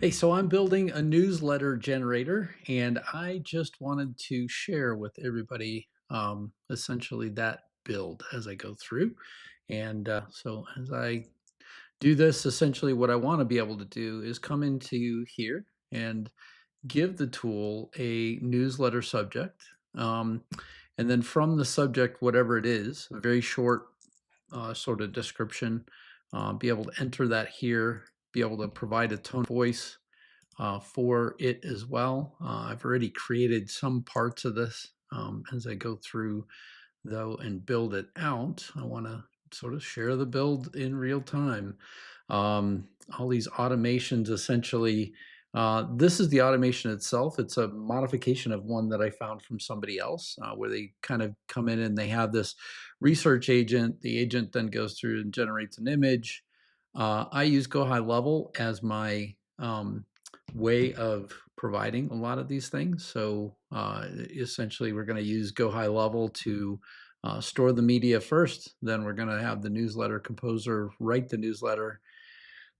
Hey, so I'm building a newsletter generator, and I just wanted to share with everybody essentially that build as I go through. And so as I do this, essentially what I want to be able to do is come into here and give the tool a newsletter subject. Um, and then from the subject, whatever it is, a very short sort of description, be able to enter that here, be able to provide a tone of voice for it as well. I've already created some parts of this as I go through though and build it out. I want to sort of share the build in real time. All these automations essentially, this is the automation itself. It's a modification of one that I found from somebody else where they kind of come in and they have this research agent. The agent then goes through and generates an image. I use GoHighLevel as my way of providing a lot of these things. So essentially, we're going to use GoHighLevel to store the media first. Then we're going to have the newsletter composer write the newsletter.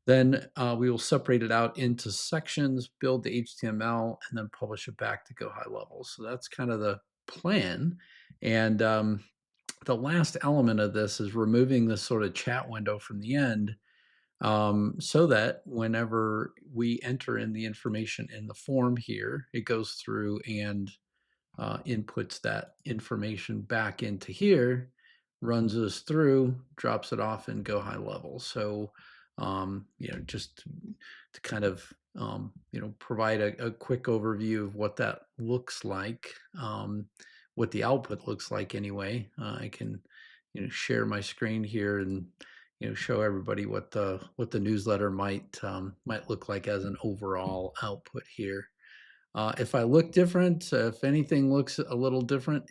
Then we will separate it out into sections, build the HTML, and then publish it back to GoHighLevel. So that's kind of the plan. And the last element of this is removing this sort of chat window from the end so that whenever we enter in the information in the form here, it goes through and inputs that information back into here, runs us through, drops it off in GoHighLevel. So, just to kind of, provide a quick overview of what that looks like, what the output looks like anyway. I can, share my screen here and, show everybody what the newsletter might look like as an overall output here. If I look different, if anything looks a little different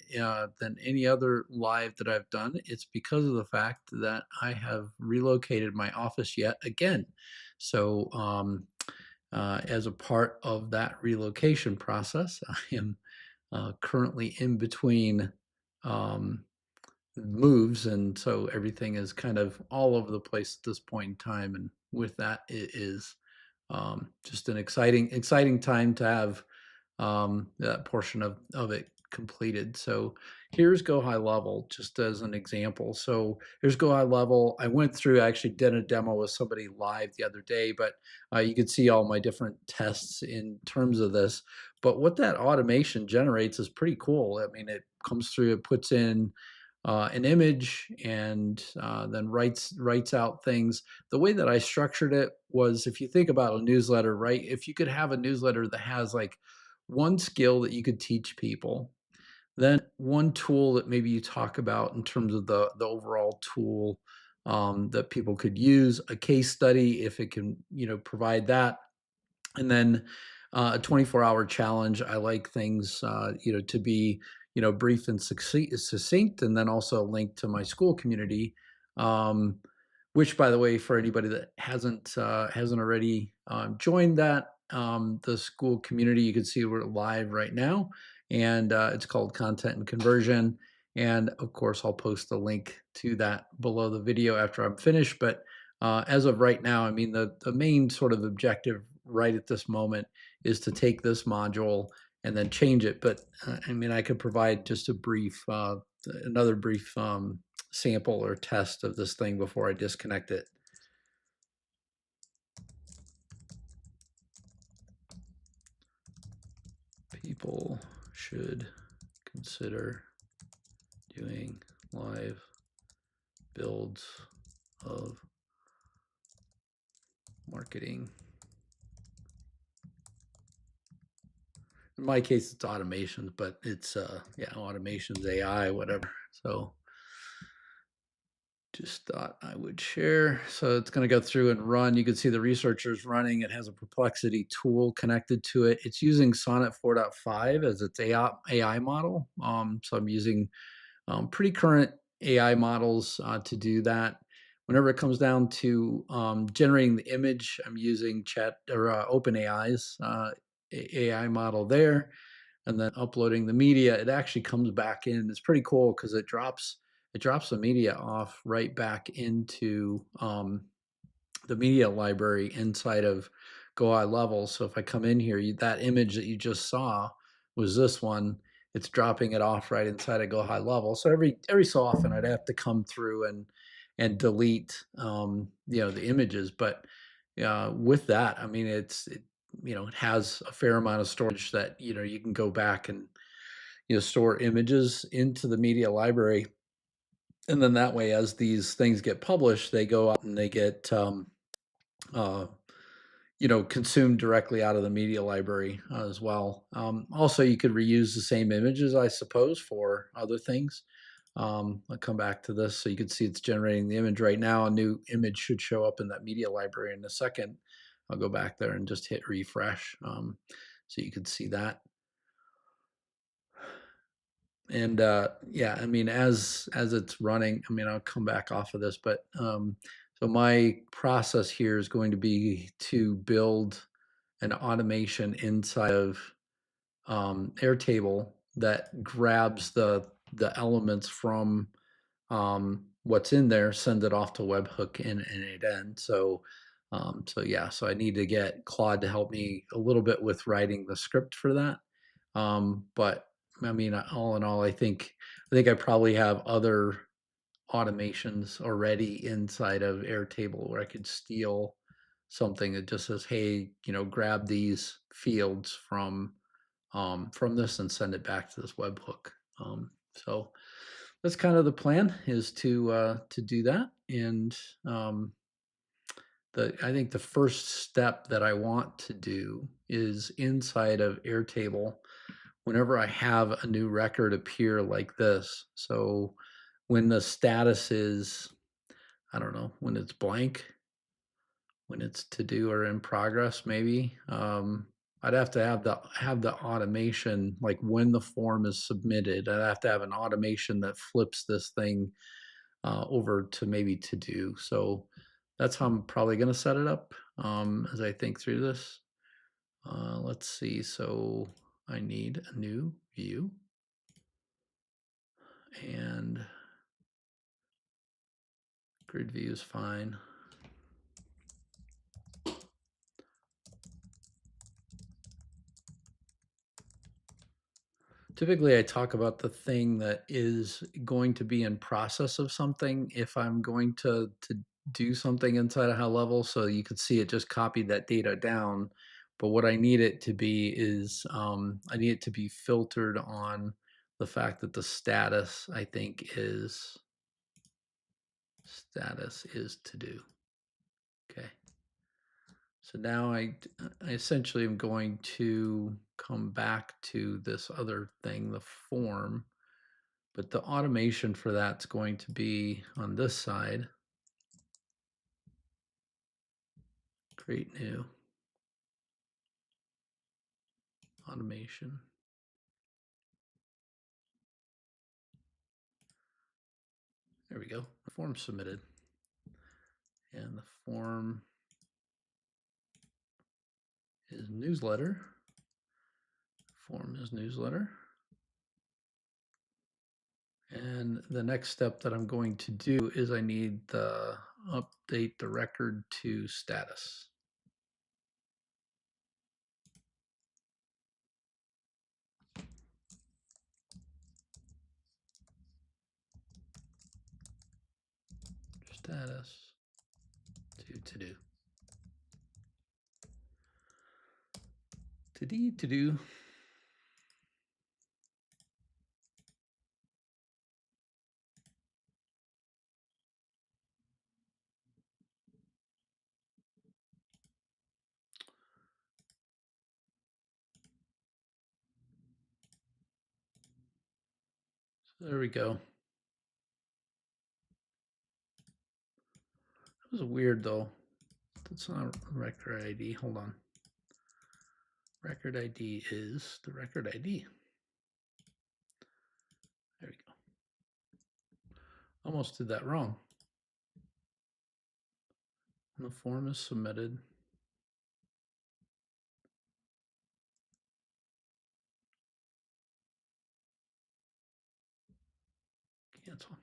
than any other live that I've done, it's because of the fact that I have relocated my office yet again. So, as a part of that relocation process, I am currently in between um, moves, and so everything is kind of all over the place at this point in time. And with that, it is just an exciting time to have that portion of it completed. So here's GoHighLevel just as an example. So here's GoHighLevel. I went through, I actually did a demo with somebody live the other day, but you can see all my different tests in terms of this. But what that automation generates is pretty cool. I mean, it comes through, it puts in an image and then writes out things. The way that I structured it was, if you think about a newsletter, right? If you could have a newsletter that has like one skill that you could teach people, then one tool that maybe you talk about in terms of the overall tool that people could use, a case study if it can, provide that, and then a 24-hour challenge. I like things, to be, brief and succinct, and then also a link to my school community. Um, which, by the way, for anybody that hasn't already joined that, the school community, you can see we're live right now, and it's called Content and Conversion. And of course, I'll post the link to that below the video after I'm finished. But as of right now, I mean, the main sort of objective right at this moment is to take this module and then change it. But I mean, I could provide just another brief sample or test of this thing before I disconnect it. People should consider doing live builds of marketing. In my case, it's automations, but it's automations, AI, whatever. So just thought I would share. So it's going to go through and run. You can see the researchers running. It has a perplexity tool connected to it. It's using Sonnet 4.5 as its AI model. So I'm using pretty current AI models to do that. Whenever it comes down to generating the image, I'm using Chat or OpenAI's AI model there, and then uploading the media. It actually comes back in. It's pretty cool because it drops the media off right back into the media library inside of GoHighLevel. So if I come in here, that image that you just saw was this one. It's dropping it off right inside of GoHighLevel. So every so often I'd have to come through and delete the images. But with that, I mean it has a fair amount of storage that you can go back and store images into the media library, and then that way, as these things get published, they go out and they get uh, consumed directly out of the media library as well. Also, you could reuse the same images, I suppose, for other things. I'll come back to this so you can see it's generating the image right now. A new image should show up in that media library in a second. I'll go back there and just hit refresh so you can see that. And yeah, I mean, as it's running, I mean, I'll come back off of this, but so my process here is going to be to build an automation inside of Airtable that grabs the elements from what's in there, send it off to webhook and it ends. So yeah, so I need to get Claude to help me a little bit with writing the script for that. But I mean, all in all, I probably have other automations already inside of Airtable where I could steal something that just says, hey, grab these fields from this and send it back to this webhook. So that's kind of the plan, is to do that. And I think the first step that I want to do is inside of Airtable, whenever I have a new record appear like this. So when the status is, I don't know, when it's blank, when it's to do or in progress, maybe. I'd have to have the automation, like when the form is submitted. I'd have to have an automation that flips this thing over to maybe to do. So that's how I'm probably going to set it up as I think through this. Let's see. So I need a new view, and grid view is fine. Typically, I talk about the thing that is going to be in process of something if I'm going to do something inside of HighLevel. So you could see it just copied that data down. But what I need it to be is I need it to be filtered on the fact that the status, I think, is to do. Okay. So now I essentially am going to come back to this other thing, the form. But the automation for that's going to be on this side. Create new automation. There we go. The form submitted. And the form is newsletter. Form is newsletter. And the next step that I'm going to do is I need the update the record to status. Status to do. To do. So there we go. That was weird though. That's not record ID. Hold on. Record ID is the record ID. There we go. Almost did that wrong. And the form is submitted. Cancel.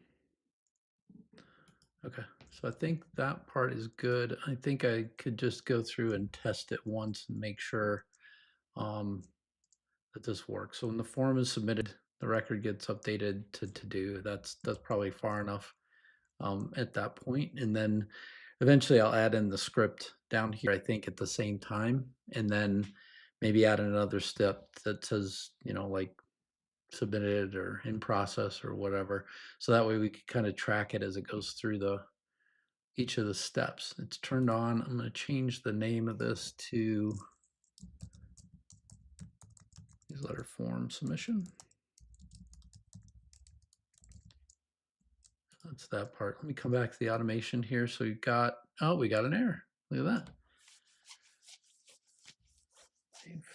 Okay, So I think that part is good. I think I could just go through and test it once and make sure um, that this works. So when the form is submitted, the record gets updated to do. That's probably far enough at that point. And then eventually I'll add in the script down here, I think, at the same time, and then maybe add another step that says, like submitted or in process or whatever. So that way we can kind of track it as it goes through each of the steps. It's turned on. I'm going to change the name of this to newsletter form submission. That's that part. Let me come back to the automation here. So we got an error. Look at that. They've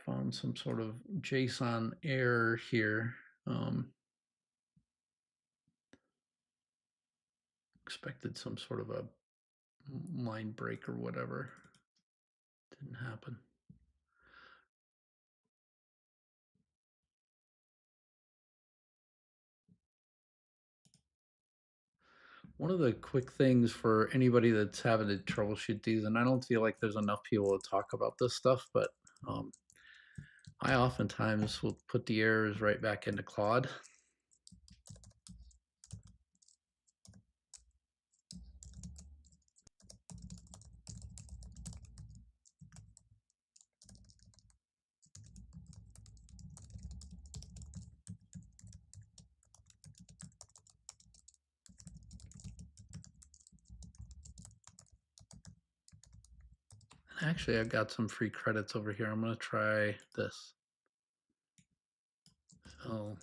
found some sort of JSON error here. Expected some sort of a line break or whatever. Didn't happen. One of the quick things for anybody that's having to troubleshoot these, and I don't feel like there's enough people to talk about this stuff, but I oftentimes will put the errors right back into Claude. Actually, I've got some free credits over here. I'm going to try this. So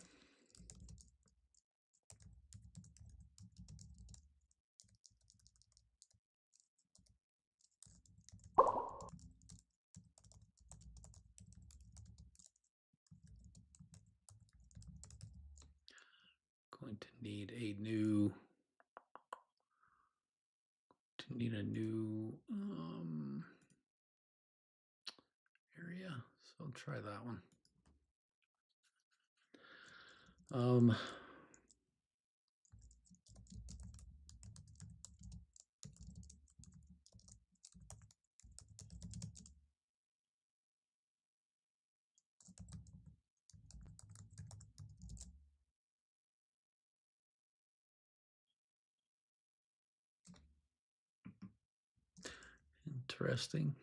going to need a new area. So I'll try that one. Interesting.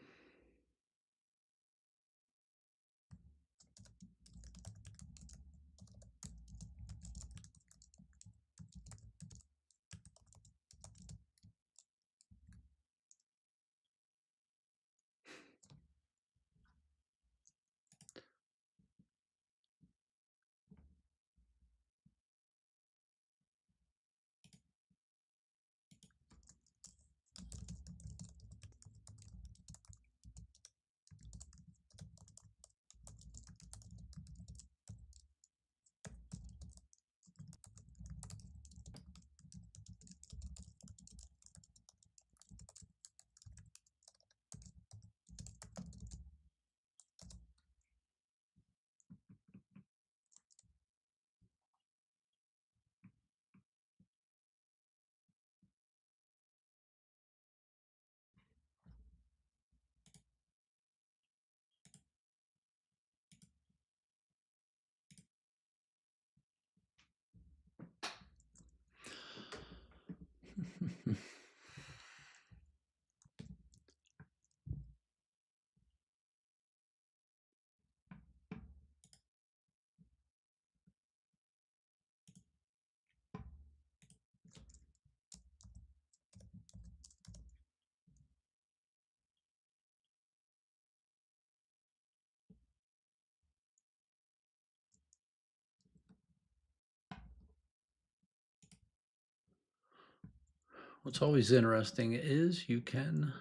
What's always interesting is you can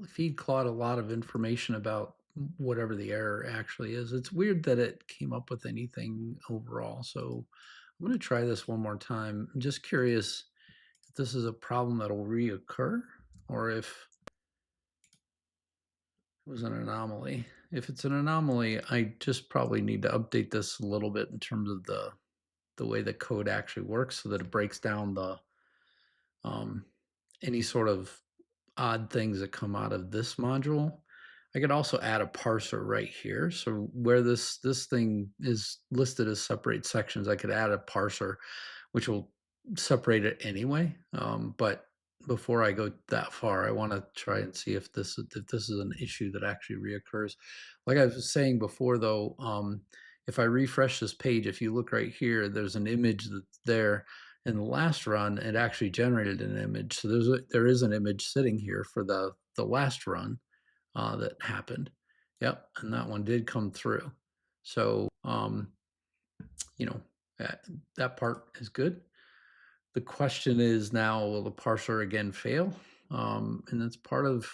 feed Claude a lot of information about whatever the error actually is. It's weird that it came up with anything overall. So I'm going to try this one more time. I'm just curious if this is a problem that'll reoccur or if it was an anomaly. If it's an anomaly, I just probably need to update this a little bit in terms of the the way the code actually works, so that it breaks down the um, any sort of odd things that come out of this module. I could also add a parser right here. So where this thing is listed as separate sections, I could add a parser, which will separate it anyway. But before I go that far, I want to try and see if this is an issue that actually reoccurs. Like I was saying before, though, if I refresh this page, if you look right here, there's an image that's there. In the last run, it actually generated an image. So there is an image sitting here for the last run that happened. Yep, and that one did come through. So you know, that part is good. The question is now, will the parser again fail? And that's part of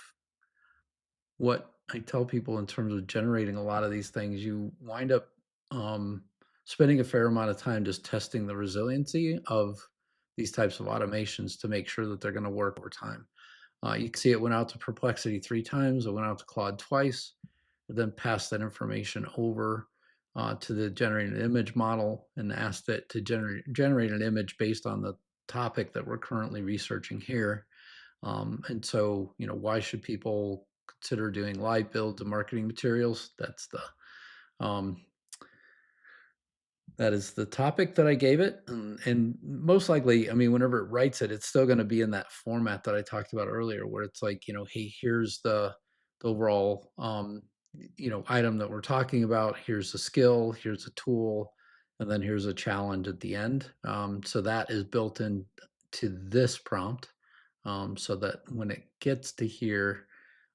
what I tell people in terms of generating a lot of these things. You wind up spending a fair amount of time just testing the resiliency of these types of automations to make sure that they're going to work over time. You can see it went out to Perplexity 3 times, it went out to Claude twice, and then passed that information over to the generated image model and asked it to generate an image based on the topic that we're currently researching here. And so, why should people consider doing live builds of marketing materials? Um, that is the topic that I gave it, and most likely, I mean, whenever it writes it, it's still going to be in that format that I talked about earlier, where it's like, hey, here's the overall, item that we're talking about. Here's a skill, here's a tool, and then here's a challenge at the end. So that is built in to this prompt, so that when it gets to here,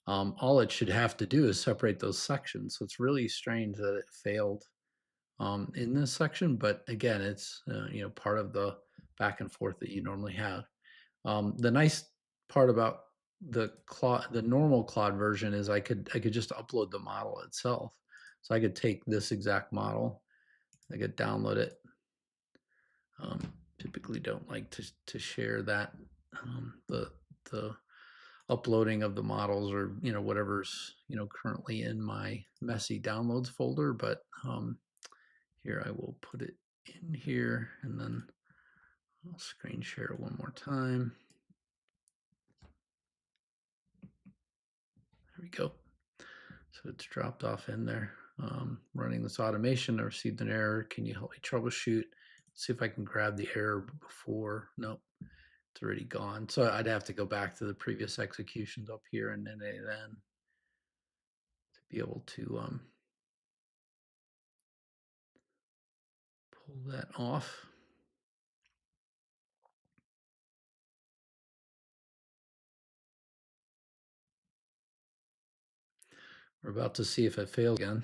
all it should have to do is separate those sections. So it's really strange that it failed in this section, but again, it's part of the back and forth that you normally have. The nice part about the normal Claude version is I could just upload the model itself. So I could take this exact model, I could download it. Typically don't like to share that the uploading of the models, or whatever's currently in my messy downloads folder, but here I will put it in here, and then I'll screen share one more time. There we go. So it's dropped off in there. Running this automation, I received an error. Can you help me troubleshoot? See if I can grab the error before. Nope, it's already gone. So I'd have to go back to the previous executions up here and then to be able to pull that off. We're about to see if it fails again.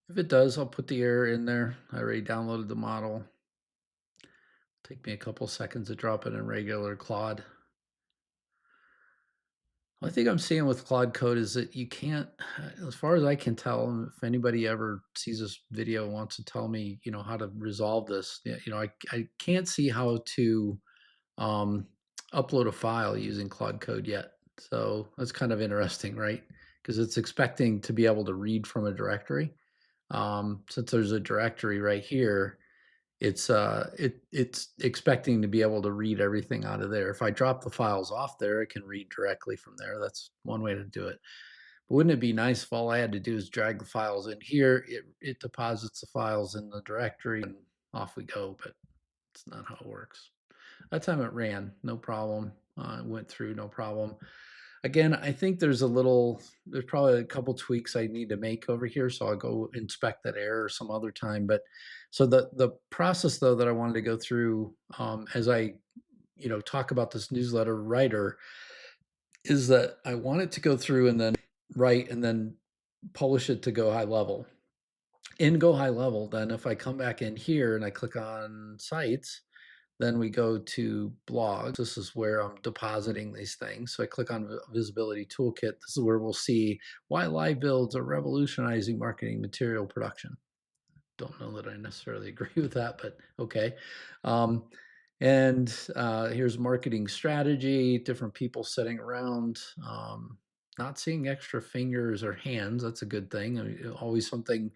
If it does, I'll put the error in there. I already downloaded the model. Take me a couple seconds to drop it in regular Claude. I think I'm seeing with Claude Code is that you can't, as far as I can tell, if anybody ever sees this video and wants to tell me, how to resolve this, I can't see how to upload a file using Claude Code yet. So that's kind of interesting, right? Because it's expecting to be able to read from a directory. Since there's a directory right here, it's expecting to be able to read everything out of there. If I drop the files off there, it can read directly from there. That's one way to do it. But wouldn't it be nice if all I had to do is drag the files in here, it deposits the files in the directory, and off we go, but it's not how it works. That time it ran, no problem. It went through, no problem. Again, I think there's probably a couple tweaks I need to make over here, so I'll go inspect that error some other time. But so the process, though, that I wanted to go through as I talk about this newsletter writer is that I want it to go through and then write and then publish it to GoHighLevel. In GoHighLevel, then if I come back in here and I click on sites, then we go to blogs. This is where I'm depositing these things. So I click on Visibility Toolkit. This is where we'll see why live builds are revolutionizing marketing material production. Don't know that I necessarily agree with that, but okay. And here's marketing strategy, different people sitting around. not seeing extra fingers or hands. That's a good thing. I mean, always something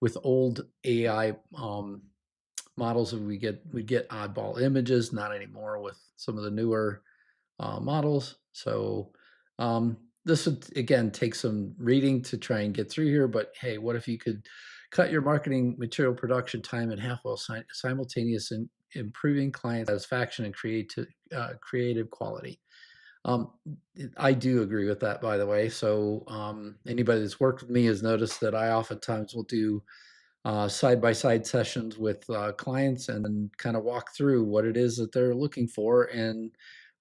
with old AI models that we get oddball images. Not anymore with some of the newer models. So this would again take some reading to try and get through here. But hey, what if you could cut your marketing material production time in half while simultaneously improving client satisfaction and creative quality? Um, I do agree with that, by the way. So anybody that's worked with me has noticed that I oftentimes will do side-by-side sessions with clients and then kind of walk through what it is that they're looking for and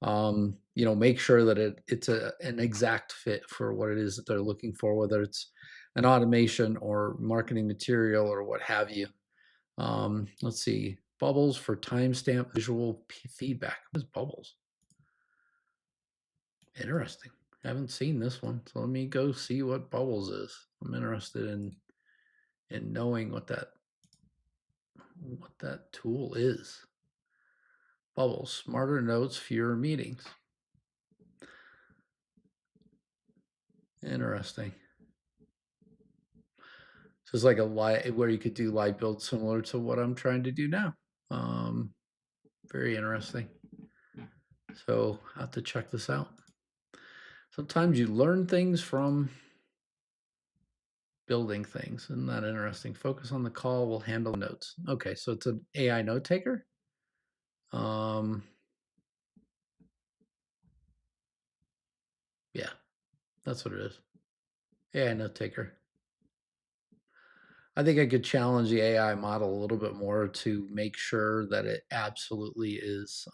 make sure that it's an exact fit for what it is that they're looking for, whether it's an automation or marketing material or what have you. Let's see, bubbles for timestamp visual feedback. What is bubbles? Interesting. Haven't seen this one, so let me go see what bubbles is. I'm interested in knowing what that tool is. Bubbles, smarter notes, fewer meetings. Interesting. So it's like a live where you could do live build similar to what I'm trying to do now. Very interesting. So I have to check this out. Sometimes you learn things from building things. Isn't that interesting? Focus on the call, we'll handle notes. Okay, so it's an AI note taker. Yeah, that's what it is. AI note taker. I think I could challenge the AI model a little bit more to make sure that it absolutely is,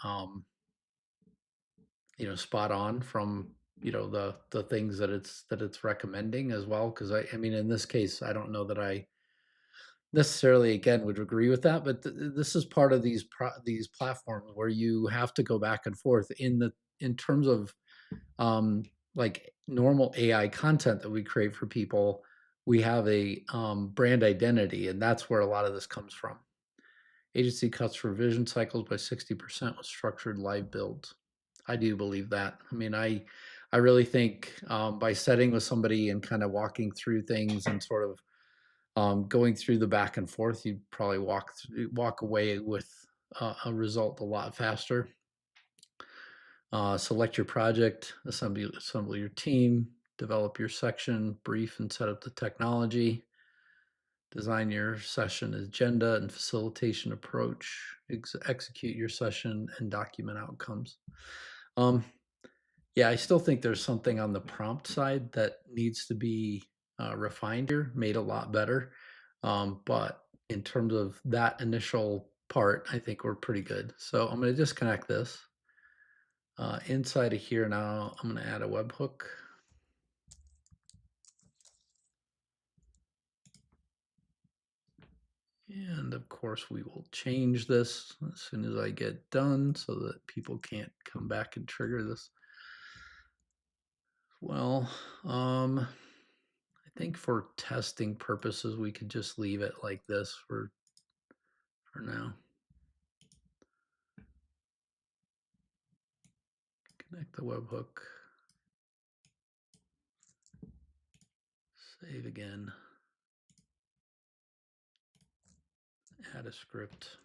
spot on from, the things that it's recommending as well. Because I mean, in this case, I don't know that I necessarily again would agree with that, but this is part of these platforms where you have to go back and forth in terms of um, like normal AI content that we create for people. We have a brand identity, and that's where a lot of this comes from. Agency cuts revision cycles by 60% with structured live builds. I do believe that. I mean, I really think by setting with somebody and kind of walking through things and sort of going through the back and forth, you'd probably walk away with a result a lot faster. Select your project, assemble your team, develop your section, brief and set up the technology, design your session agenda and facilitation approach, execute your session, and document outcomes. Um, yeah, I still think there's something on the prompt side that needs to be refined here, made a lot better. But in terms of that initial part, I think we're pretty good. So I'm going to disconnect this. Inside of here now, I'm going to add a webhook. And of course, we will change this as soon as I get done so that people can't come back and trigger this. Well, I think for testing purposes, we could just leave it like this for now. Connect the webhook. Save again. Add a script.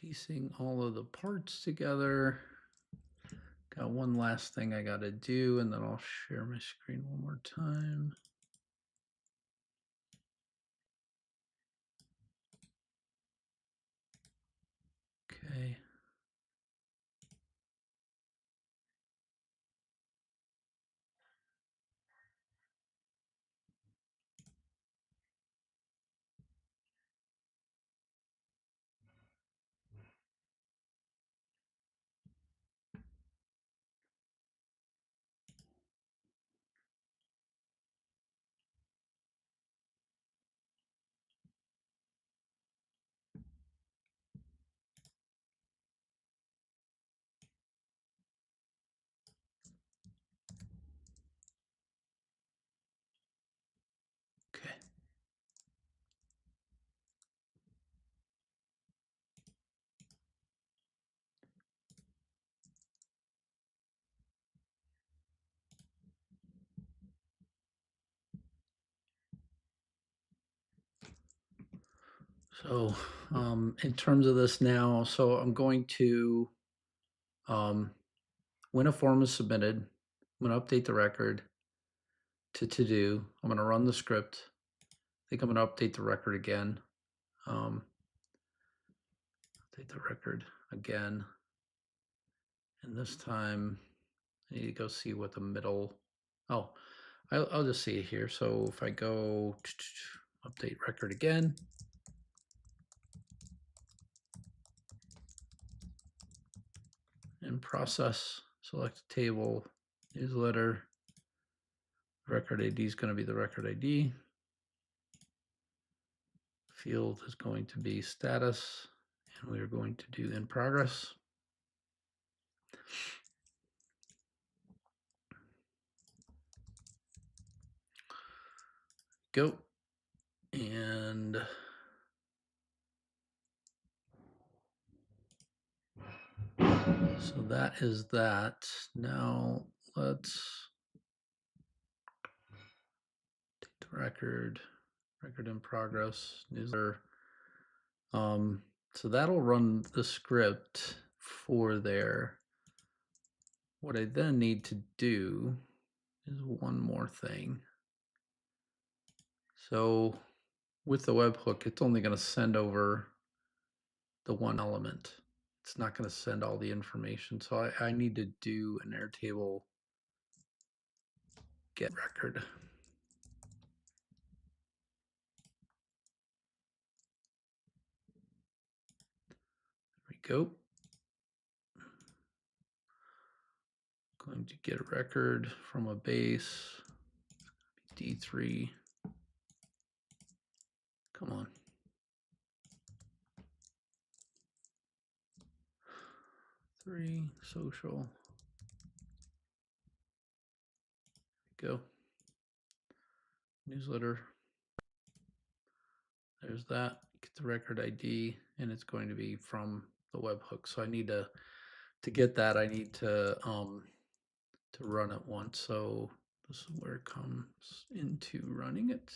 piecing all of the parts together. Got one last thing I got to do, and then I'll share my screen one more time. Okay. Okay. So in terms of this now, so I'm going to, when a form is submitted, I'm going to update the record to do. I'm going to run the script. I think I'm going to update the record again. Update the record again. And this time I need to go see what the middle, oh, I'll just see it here. So if I go update record again, and process, select table, newsletter, record ID is going to be the record ID. Field is going to be status, and we are going to do in progress. Go. And so that is that. Now let's take the record in progress, newsletter. So that'll run the script for there. What I then need to do is one more thing. So with the webhook, it's only going to send over the one element. It's not going to send all the information. So I need to do an Airtable get record. There we go. Going to get a record from a base, D3. Come on. 3, social. There we go. Newsletter. There's that. Get the record ID, and it's going to be from the webhook. So I need to get that. I need to run it once. So this is where it comes into running it.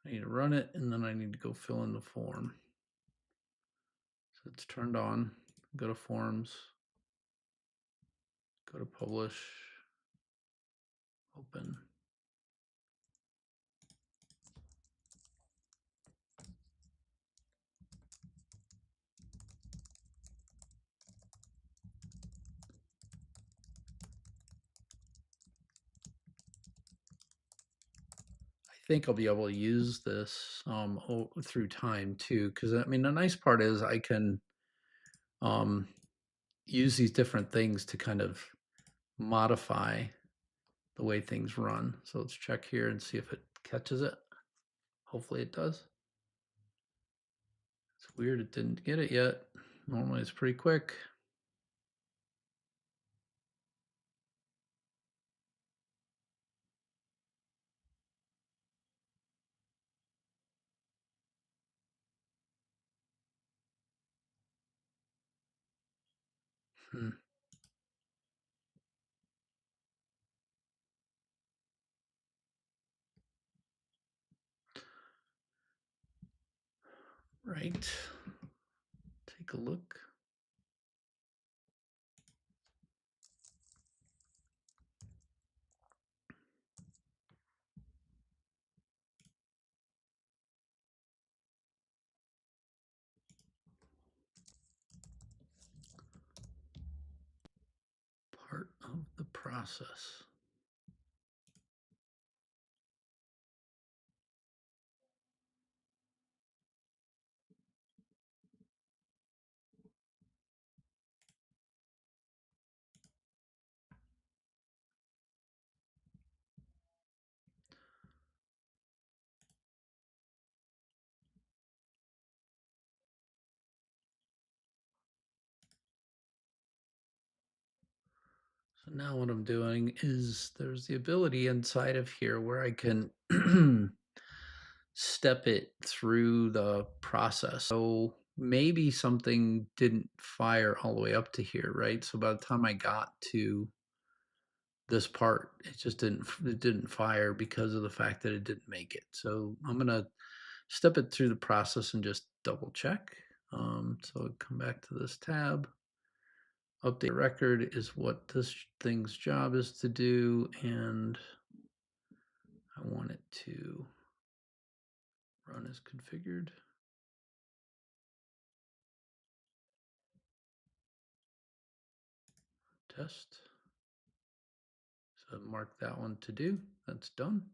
I need to run it, and then I need to go fill in the form. So it's turned on. Go to forms. Go to publish. Open. I think I'll be able to use this through time too, because I mean the nice part is I can use these different things to kind of modify the way things run. So let's check here and see if it catches it. Hopefully it does. It's weird it didn't get it yet. Normally it's pretty quick. Hmm. Right. take a look. Part of the process. So now what I'm doing is there's the ability inside of here where I can step it through the process. So maybe something didn't fire all the way up to here, right? So by the time I got to this part, it didn't fire because of the fact that it didn't make it. So I'm gonna step it through the process and just double check. So come back to this tab. Update record is what this thing's job is to do, and I want it to run as configured. Test. So mark that one to do. That's done.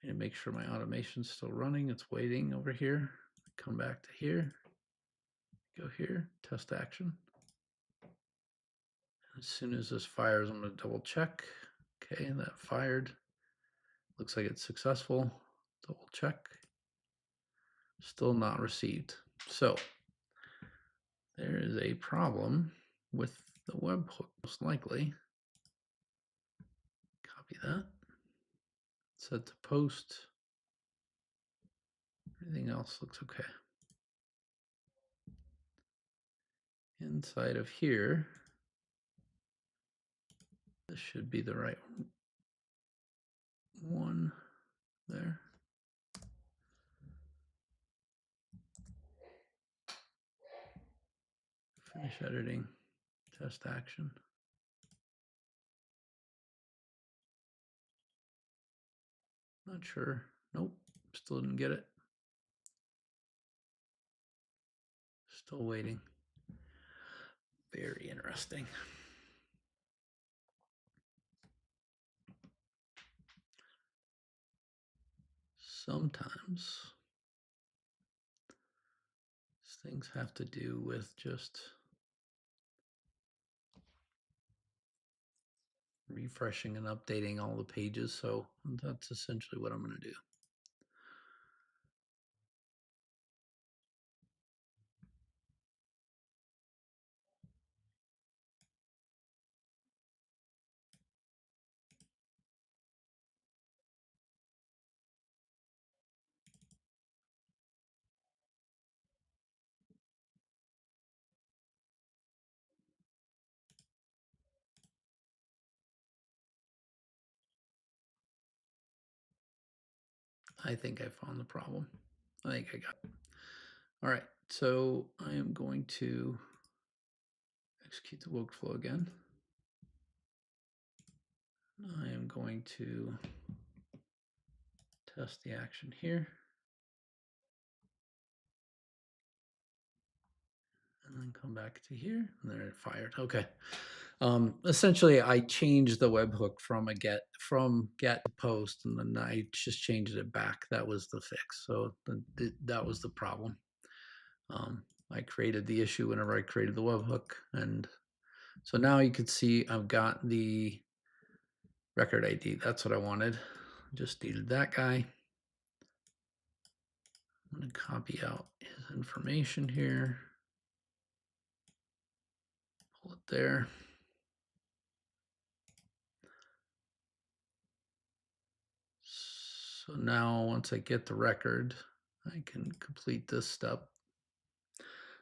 And make sure my automation's still running. It's waiting over here. Come back to here. Go here. Test action. As soon as this fires, I'm going to double check. Okay, that fired. Looks like it's successful. Double check. Still not received. So there is a problem with the webhook, most likely. Copy that. Set to post. Everything else looks okay. Inside of here, this should be the right one there. Finish editing, test action. Not sure. Nope, still didn't get it. Still waiting. Very interesting. Sometimes things have to do with just refreshing and updating all the pages. So that's essentially what I'm going to do. I think I found the problem. I think I got it. All right, so I am going to execute the workflow again. I am going to test the action here. And then come back to here, and there it fired. Okay. Essentially, I changed the webhook from get to post, and then I just changed it back. That was the fix. So that was the problem. I created the issue whenever I created the webhook, and so now you can see I've got the record ID. That's what I wanted. Just needed that guy. I'm going to copy out his information here. Pull it there. So now once I get the record, I can complete this step.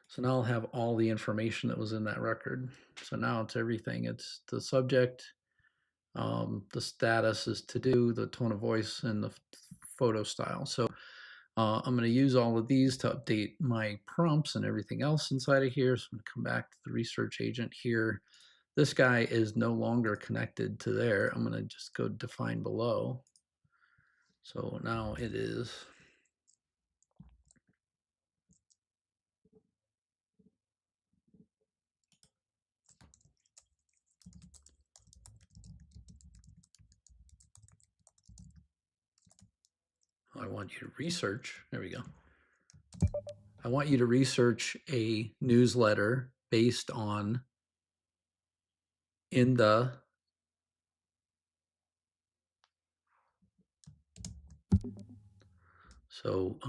So now I'll have all the information that was in that record. So now it's everything. It's the subject, the status is to do, the tone of voice, and the photo style. So I'm going to use all of these to update my prompts and everything else inside of here. So I'm going to come back to the research agent here. This guy is no longer connected to there. I'm going to just go define below. So now it is. I want you to research. There we go. I want you to research a newsletter based on in the so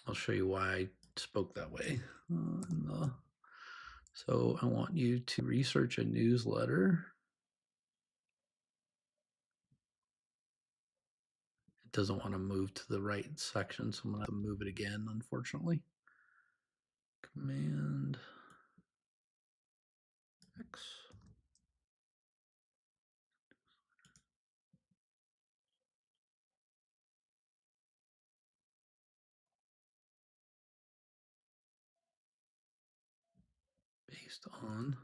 I'll show you why I spoke that way. So I want you to research a newsletter. It doesn't want to move to the right section, so I'm going to have to move it again, unfortunately. Command X. Based on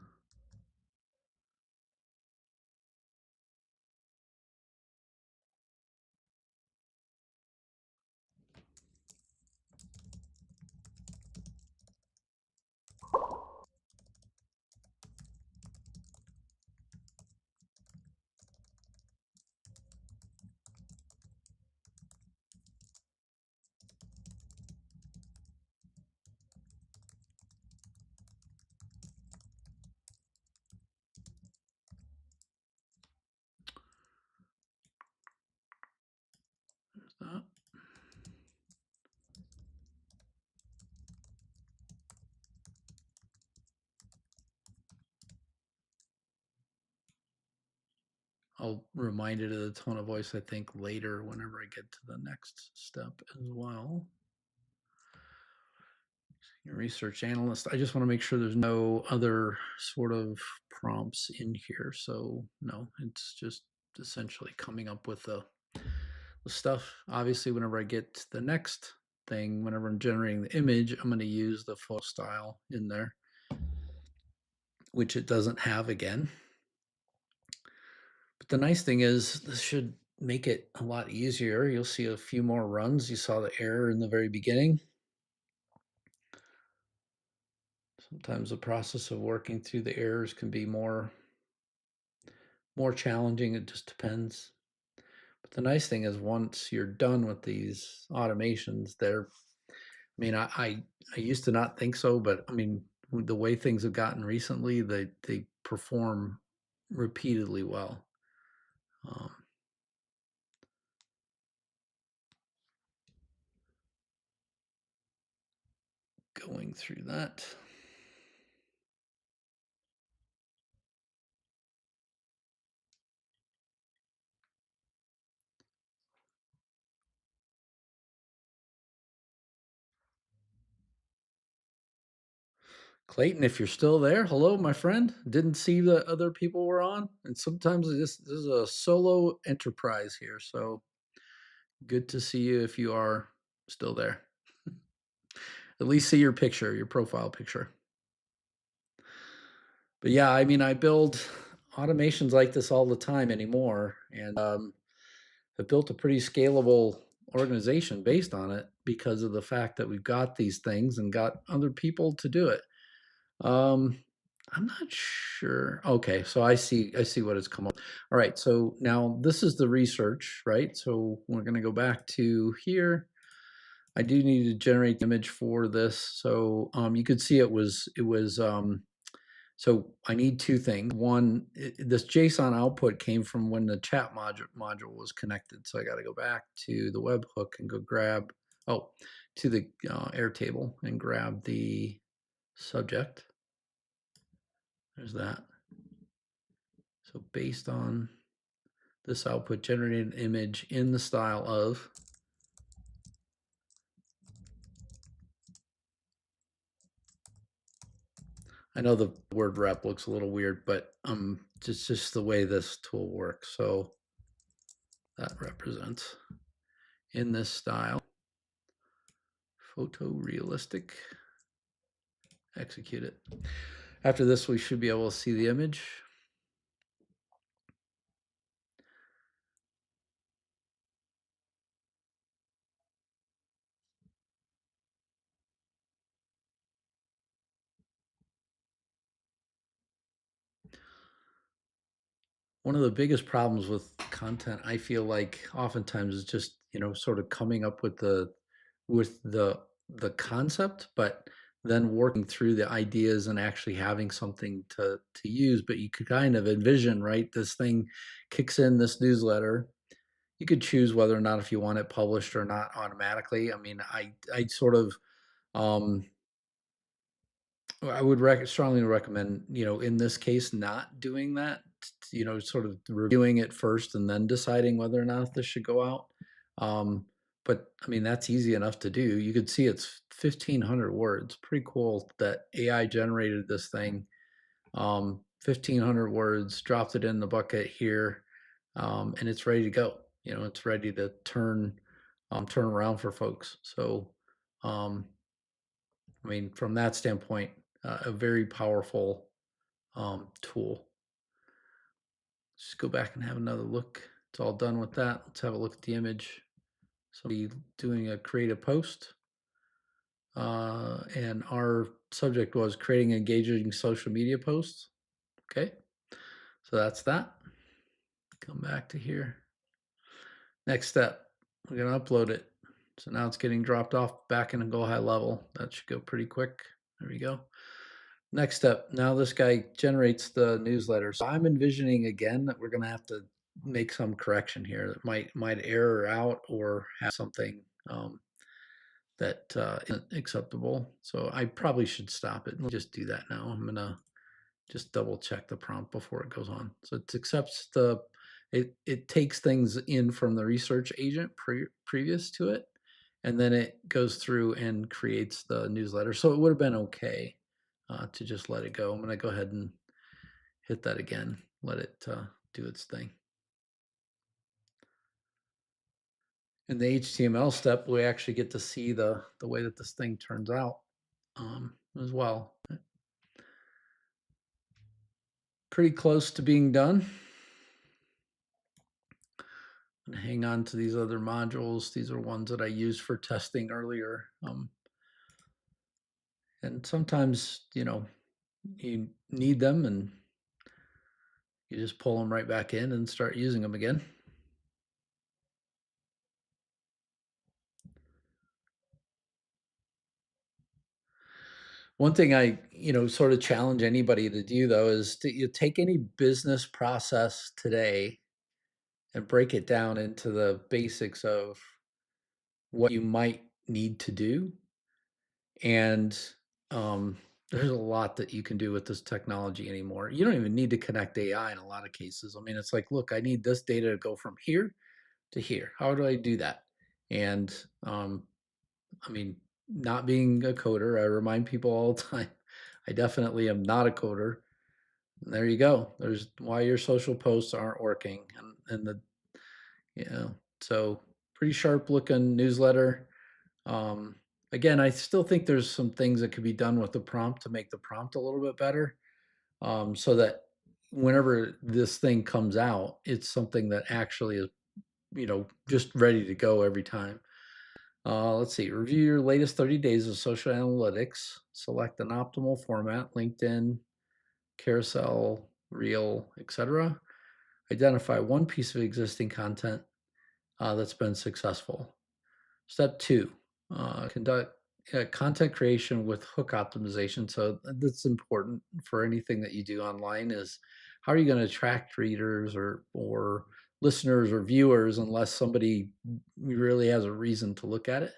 that. I'll remind it of the tone of voice, I think, later whenever I get to the next step as well. Research analyst. I just want to make sure there's no other sort of prompts in here. So no, it's just essentially coming up with the stuff. Obviously, whenever I get to the next thing, whenever I'm generating the image, I'm going to use the photo style in there, which it doesn't have again. But the nice thing is this should make it a lot easier. You'll see a few more runs. You saw the error in the very beginning. Sometimes the process of working through the errors can be more challenging. It just depends. But the nice thing is once you're done with these automations, they're, I mean, I used to not think so, but I mean, the way things have gotten recently, they perform repeatedly well. Going through that. Clayton, if you're still there, hello, my friend. Didn't see that other people were on. And sometimes this is a solo enterprise here. So good to see you if you are still there. At least see your picture, your profile picture. But yeah, I mean, I build automations like this all the time anymore. And I've built a pretty scalable organization based on it because of the fact that we've got these things and got other people to do it. I'm not sure. Okay, so I see what it's come up. All right, so now this is the research, right? So we're going to go back to here. I do need to generate the image for this. So you could see it was so I need two things. One, this JSON output came from when the chat module was connected. So I got to go back to the webhook and go grab, to the Airtable and grab the subject. There's that. So based on this output, generated an image in the style of, I know the word rep looks a little weird, but just the way this tool works. So that represents in this style. photorealistic. Execute it. After this, we should be able to see the image. One of the biggest problems with content, I feel like oftentimes is just, sort of coming up with the concept, but then working through the ideas and actually having something to use. But you could kind of envision, right? This thing kicks in this newsletter. You could choose whether or not if you want it published or not automatically. I mean, I sort of um I would strongly recommend, in this case, not doing that, sort of reviewing it first and then deciding whether or not this should go out. Um, but I mean, that's easy enough to do. You could see it's 1,500 words. Pretty cool that AI generated this thing. 1,500 words, dropped it in the bucket here, and it's ready to go. It's ready to turn around for folks. So, um, I mean, from that standpoint, a very powerful tool. Just go back and have another look. It's all done with that. Let's have a look at the image. Somebody doing a creative post. And our subject was creating engaging social media posts. Okay, so that's that. Come back to here. Next step, we're going to upload it. So now it's getting dropped off back in a GoHighLevel. That should go pretty quick. There we go. Next step, now this guy generates the newsletter. So I'm envisioning again that we're going to have to make some correction here that might error out or have something that isn't acceptable. So I probably should stop it and just do that now. I'm going to just double check the prompt before it goes on. So it accepts it takes things in from the research agent previous to it, and then it goes through and creates the newsletter. So it would have been okay to just let it go. I'm going to go ahead and hit that again, let it do its thing. In the HTML step, we actually get to see the way that this thing turns out as well. Pretty close to being done. And hang on to these other modules. These are ones that I used for testing earlier. And sometimes, you need them and you just pull them right back in and start using them again. One thing I, sort of challenge anybody to do though is you take any business process today and break it down into the basics of what you might need to do. And there's a lot that you can do with this technology anymore. You don't even need to connect AI in a lot of cases. I mean, it's like, look, I need this data to go from here to here. How do I do that? And I mean, not being a coder, I remind people all the time, I definitely am not a coder. And there you go. There's why your social posts aren't working. And so pretty sharp looking newsletter. Um, Again, I still think there's some things that could be done with the prompt to make the prompt a little bit better, so that whenever this thing comes out, it's something that actually is, just ready to go every time. Let's see, review your latest 30 days of social analytics, select an optimal format, LinkedIn, carousel, reel, etc. Identify one piece of existing content that's been successful. Step 2, conduct content creation with hook optimization. So that's important for anything that you do online is how are you going to attract readers or listeners or viewers unless somebody really has a reason to look at it.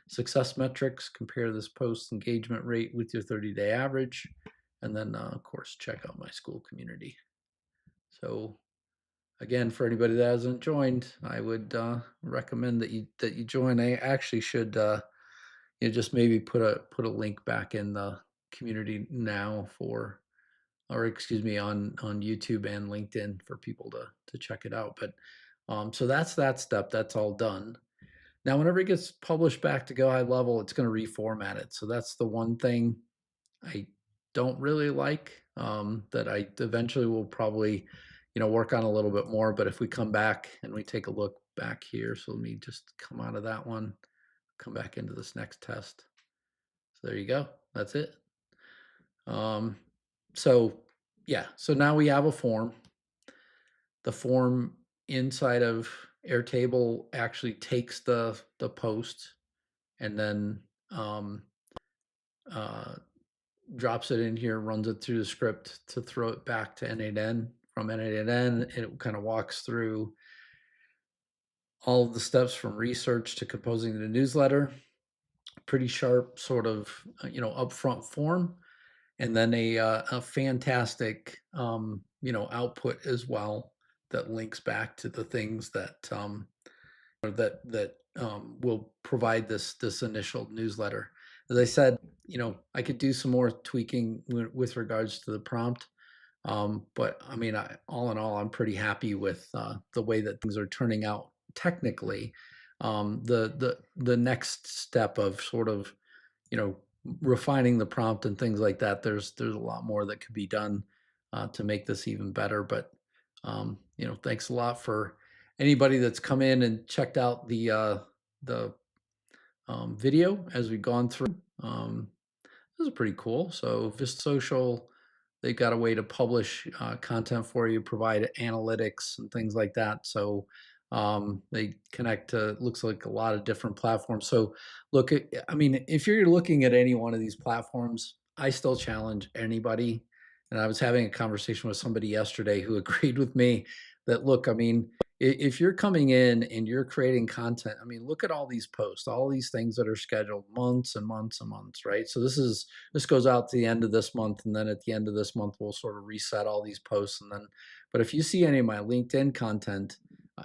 Success metrics, compare this post engagement rate with your 30-day average. And then, of course, check out my school community. So again, for anybody that hasn't joined, I would recommend that you join. I actually should just maybe put a link back in the community now for, or excuse me, on YouTube and LinkedIn for people to check it out. But so that's that step. That's all done. Now, whenever it gets published back to GoHighLevel, it's going to reformat it. So that's the one thing I don't really like, that I eventually will probably, work on a little bit more. But if we come back and we take a look back here, so let me just come out of that one, come back into this next test. So there you go. That's it. Um, so yeah, so now we have a form. The form inside of Airtable actually takes the post and then um, uh, drops it in here, runs it through the script to throw it back to N8N. From N8N, it kind of walks through all of the steps from research to composing the newsletter. Pretty sharp, sort of, upfront form, and then a fantastic, output as well that links back to the things that will provide this initial newsletter. As I said, I could do some more tweaking with regards to the prompt. But I mean, all in all, I'm pretty happy with the way that things are turning out technically. The next step of sort of, you know, refining the prompt and things like that, there's a lot more that could be done to make this even better. But thanks a lot for anybody that's come in and checked out the video as we've gone through. This is pretty cool. So Vista Social, they've got a way to publish content for you, provide analytics and things like that. So they connect to, looks like, a lot of different platforms. So look, I mean, if you're looking at any one of these platforms, I still challenge anybody. And I was having a conversation with somebody yesterday who agreed with me that, look, I mean, if you're coming in and you're creating content, I mean, look at all these posts, all these things that are scheduled months and months and months, right? So this goes out to the end of this month, and then at the end of this month, we'll sort of reset all these posts. And then, but if you see any of my LinkedIn content,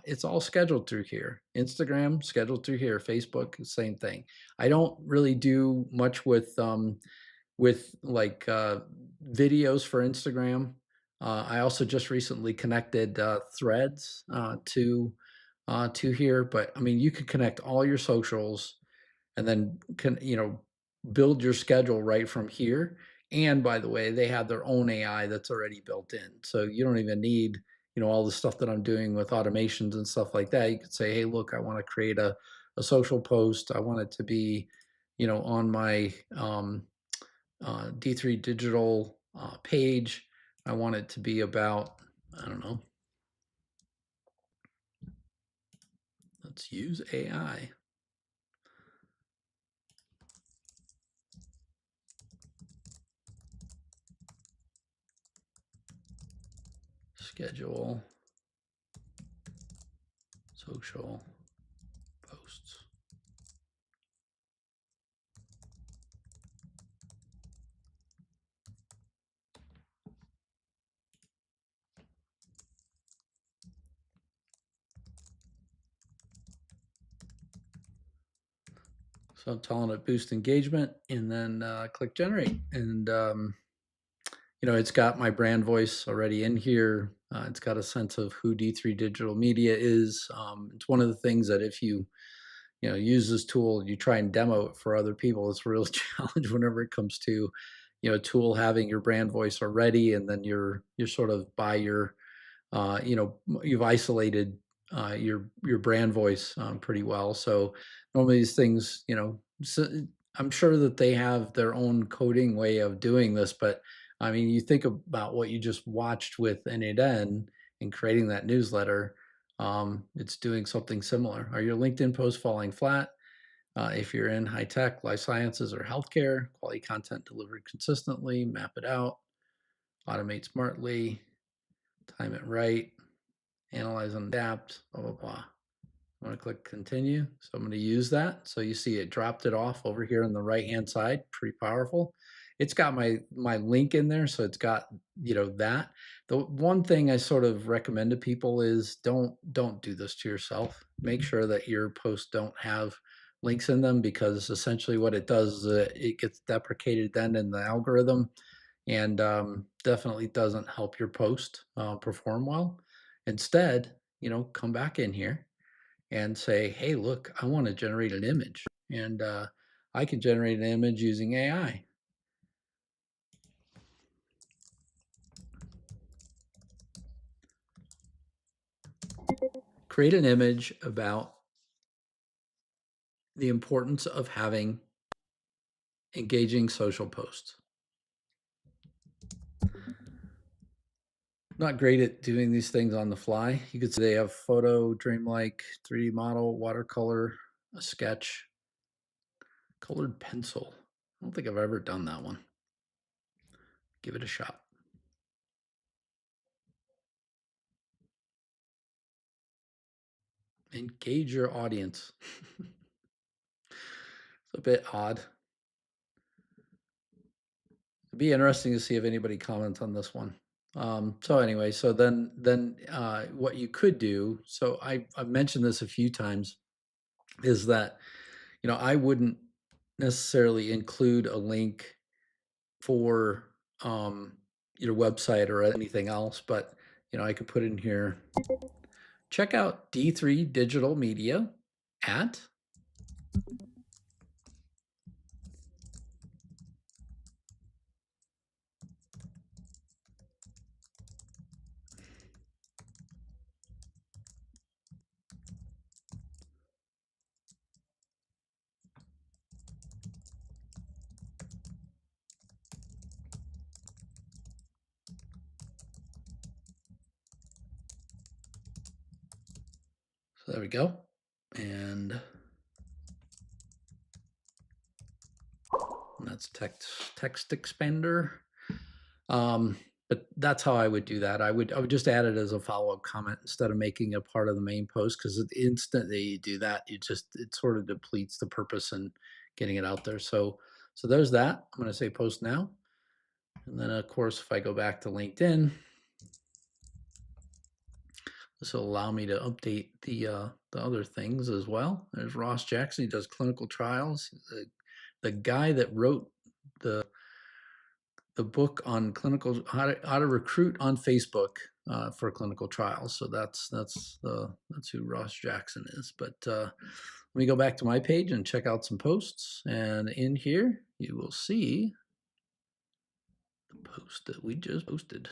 it's all scheduled through here. Instagram, scheduled through here. Facebook, same thing. I don't really do much with like videos for Instagram. I also just recently connected Threads to here, but I mean, you could connect all your socials and then build your schedule right from here. And by the way, they have their own AI that's already built in, so you don't even need all the stuff that I'm doing with automations and stuff like that. You could say, hey, look, I want to create a social post. I want it to be on my D3 digital page. I want it to be about, I don't know, let's use AI. Schedule social posts. So I'm telling it boost engagement, and then click generate. And it's got my brand voice already in here. It's got a sense of who D3 Digital Media is. It's one of the things that if you use this tool, you try and demo it for other people, it's a real challenge whenever it comes to a tool having your brand voice already, and then you're sort of by your you've isolated your brand voice pretty well. So normally these things, so I'm sure that they have their own coding way of doing this, but I mean, you think about what you just watched with N8N and creating that newsletter. It's doing something similar. Are your LinkedIn posts falling flat? If you're in high tech, life sciences, or healthcare, quality content delivered consistently, map it out, automate smartly, time it right, analyze and adapt, blah, blah, blah. I'm going to click continue. So I'm going to use that. So you see it dropped it off over here on the right-hand side. Pretty powerful. It's got my link in there. So it's got, that. The one thing I sort of recommend to people is don't do this to yourself. Make sure that your posts don't have links in them, because essentially what it does is it gets deprecated then in the algorithm, and definitely doesn't help your post perform well. Instead, come back in here and say, hey, look, I want to generate an image. And I can generate an image using AI. Create an image about the importance of having engaging social posts. Not great at doing these things on the fly. You could say they have photo, dreamlike, 3D model, watercolor, a sketch, colored pencil. I don't think I've ever done that one. Give it a shot. Engage your audience. It's a bit odd. It'd be interesting to see if anybody comments on this one. So anyway, so then what you could do, so I've mentioned this a few times, is that, I wouldn't necessarily include a link for your website or anything else, but I could put in here, check out D3 Digital Media at, so there we go. And that's text expander. But that's how I would do that. I would just add it as a follow-up comment instead of making it part of the main post, because the instant that you do that, it sort of depletes the purpose in getting it out there. So there's that. I'm going to say post now. And then of course, if I go back to LinkedIn, this will allow me to update the other things as well. There's Ross Jackson. He does clinical trials. The guy that wrote the book on how to recruit on Facebook for clinical trials. So that's who Ross Jackson is. But let me go back to my page and check out some posts. And in here, you will see the post that we just posted.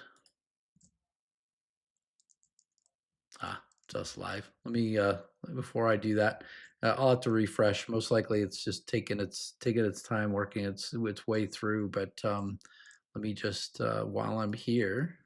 Just live. Let me before I do that, I'll have to refresh. Most likely, it's just taking its time working its way through. But let me just while I'm here.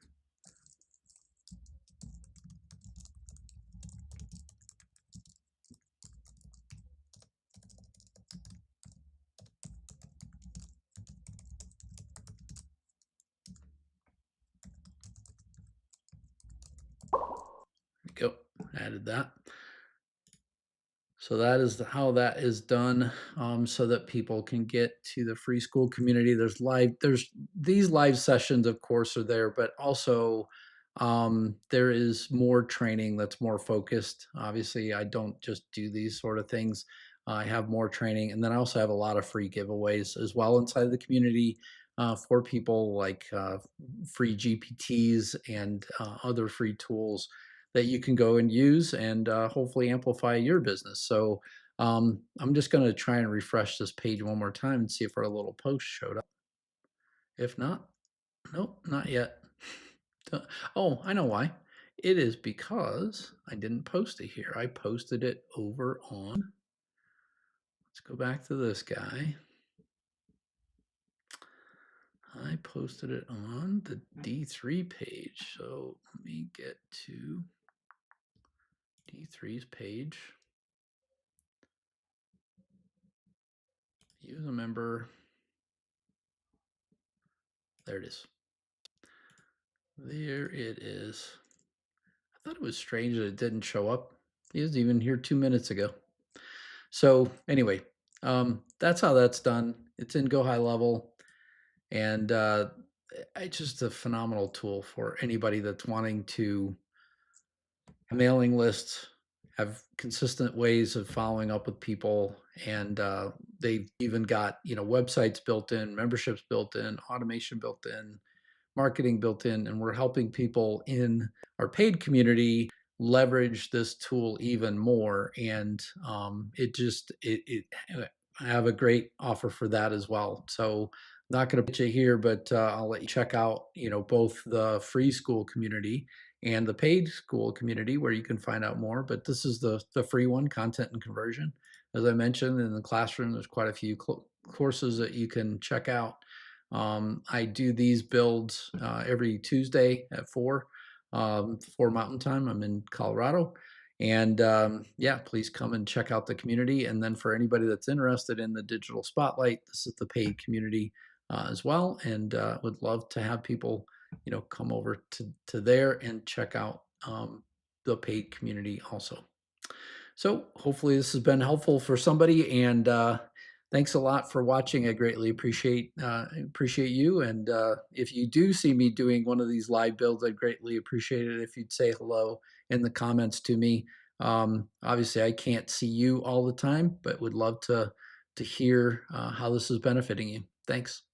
Go, added that. So that is how that is done, so that people can get to the free school community. There's these live sessions, of course, are there, but also there is more training that's more focused. Obviously, I don't just do these sort of things. I have more training, and then I also have a lot of free giveaways as well inside the community for people, like free GPTs and other free tools that you can go and use and hopefully amplify your business. So I'm just going to try and refresh this page one more time and see if our little post showed up. If not, nope, not yet. Oh, I know why. It is because I didn't post it here. I posted it over on, let's go back to this guy. I posted it on the D3 page. So let me get to D3's page. Use a member. There it is. There it is. I thought it was strange that it didn't show up. He was even here 2 minutes ago. So anyway, that's how that's done. It's in GoHighLevel, and it's just a phenomenal tool for anybody that's wanting to have mailing lists, have consistent ways of following up with people, and they've even got websites built in, memberships built in, automation built in, marketing built in, and we're helping people in our paid community leverage this tool even more. And I have a great offer for that as well. So not going to put you here, but I'll let you check out, both the free school community and the paid school community where you can find out more. But this is the free one, content and conversion. As I mentioned in the classroom, there's quite a few courses that you can check out. I do these builds every Tuesday at 4 Mountain Time. I'm in Colorado. And yeah, please come and check out the community. And then for anybody that's interested in the digital spotlight, this is the paid community as well. And would love to have people, come over to there and check out the paid community also. So hopefully this has been helpful for somebody, and thanks a lot for watching. I greatly appreciate you. And if you do see me doing one of these live builds, I'd greatly appreciate it if you'd say hello in the comments to me. Obviously, I can't see you all the time, but would love to hear how this is benefiting you. Thanks.